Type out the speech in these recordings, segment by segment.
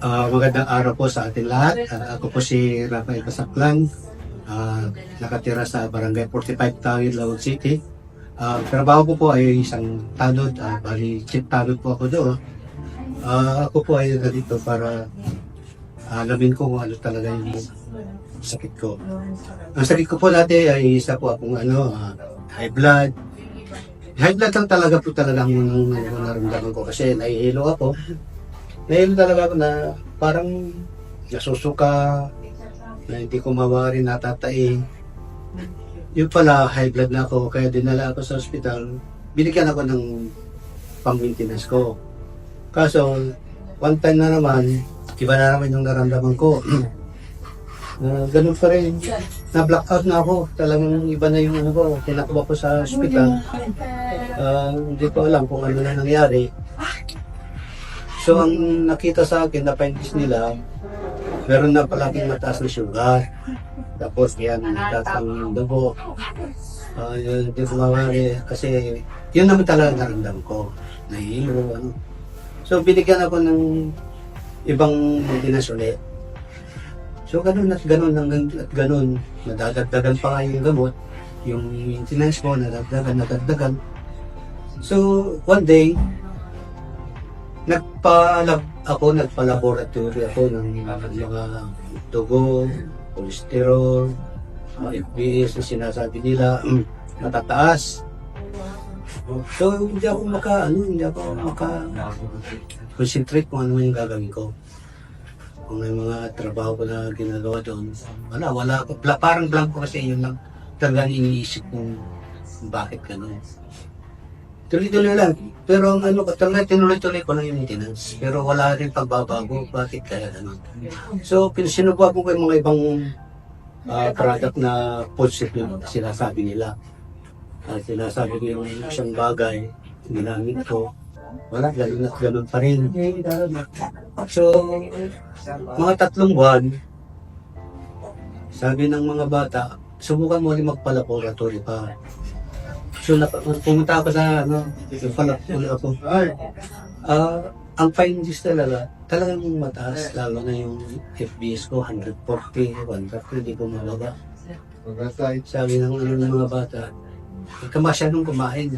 Magandang araw po sa ating lahat. Ako po si Rafael Pasaklan, nakatira sa Barangay 45 Tawid, Laon City. Trabaho ko po ay isang tanod, bali chief tanod po ako doon. Ako po ay dito para alamin ko kung ano talaga yung sakit ko. Ang sakit ko po dati ay isa po akong high blood. High blood lang talaga po talagang naramdaman ko kasi nahihilo ako. Nahihilo talaga ako na parang nasusuka, na hindi ko mawari, natatain. Yung pala, high blood na ako, kaya dinala ako sa ospital. Binigyan ako ng pang-maintenance ko. Kaso, one time na naman, iba na naman yung naramdaman ko. Ganun pa rin, na-blackout na ako. Talagang iba na yung ko. Tinakbo ko sa ospital. Hindi ko alam kung ano na nangyari. So, ang nakita sa akin, na-findings nila, meron na palaging mataas na sugar. Tapos, yan, mataas ang dugo. Yun, hindi ko mawari. Kasi, yun naman talaga naramdam ko. Nahihilo, ano. So, binigyan ako ng ibang maintenance ulit. So, ganun at ganun at ganun. Nadadagdagan pa nga yung gamot. Yung maintenance mo, nadagdagan. So, one day, nagpa-laboratory ako ng mga dugo, cholesterol, FBS na sinasabi nila, matataas. So, hindi ako maka-concentrate kung ano yung gagawin ko. Kung may mga trabaho ko na ginagawa doon, wala ako. Parang blanco kasi yun lang. Talagang iniisip kung bakit gano'n. Tuloy-tuloy lang. Pero ang talaga tinuloy-tuloy ko lang yung maintenance. Pero wala rin pagbabago. Bakit kaya gano'n? So, sinubukan ko yung mga ibang product na positive yung sinasabi nila. Sinasabi ko yung isang bagay, ginamit ko. Wala, ganun pa rin. So, mga 3 buwan, sabi ng mga bata, subukan mo rin magpa-laboratory pa. So, pumunta ako sa, nagpa-laboratory ako. Ang findings talagang mataas, lalo na yung FBS ko, 140, 130, hindi ko mababa. Sabi ng mga bata, huwag ka masyadong kumain.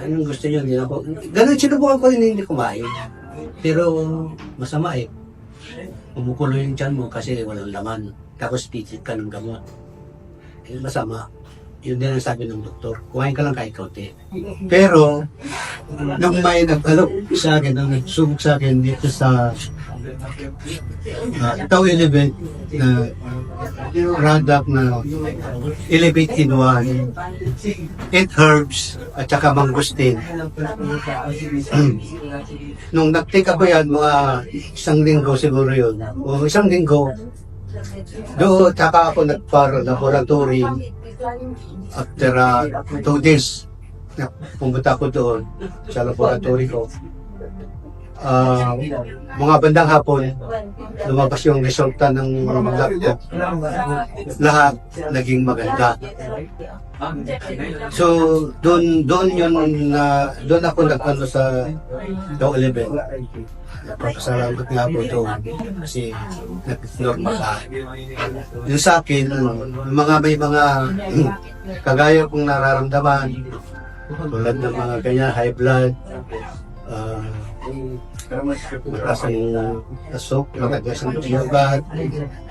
Anong gusto nyo? Hindi ako. Ganun, sinubukan ko rin hindi kumain. Pero masama eh. Umukulo yung tiyan mo kasi walang laman. Tapos titit ka ng gamot. Masama. Yun din ang sabi ng doktor. Kumain ka lang kahit kaunti. Pero, nung may sa akin, nung nagsubok sa akin dito sa Tau Elevate na product na Elevate in 1, 8 herbs at saka mangustin. Nung nag-take ako yan, mga 1 linggo siguro yun. O 1 linggo, doon saka ako nagpa-laboratory. After 2 days, pumunta ko doon sa laboratory ko. Mga bandang hapon, lumabas yung resulta ng lab ko. Lahat naging maganda. So, doon ako nag-ano sa Tau Elevate. Nagpapasalamat nga po doon kasi nag-normal ka. Yung sa akin, may mga kagaya kong nararamdaman, tulad ng mga ganyan, high blood, mataas ang asok, mataas ang sugar,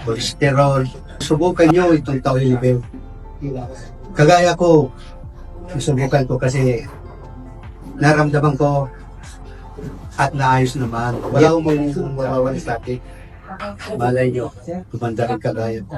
cholesterol. Subukan nyo itong Tau Elevate. Kagaya ko, subukan ko kasi naramdaman ko at naayos naman. Wala akong mawawala sa akin. Malay nyo, kumanda rin kagaya ko.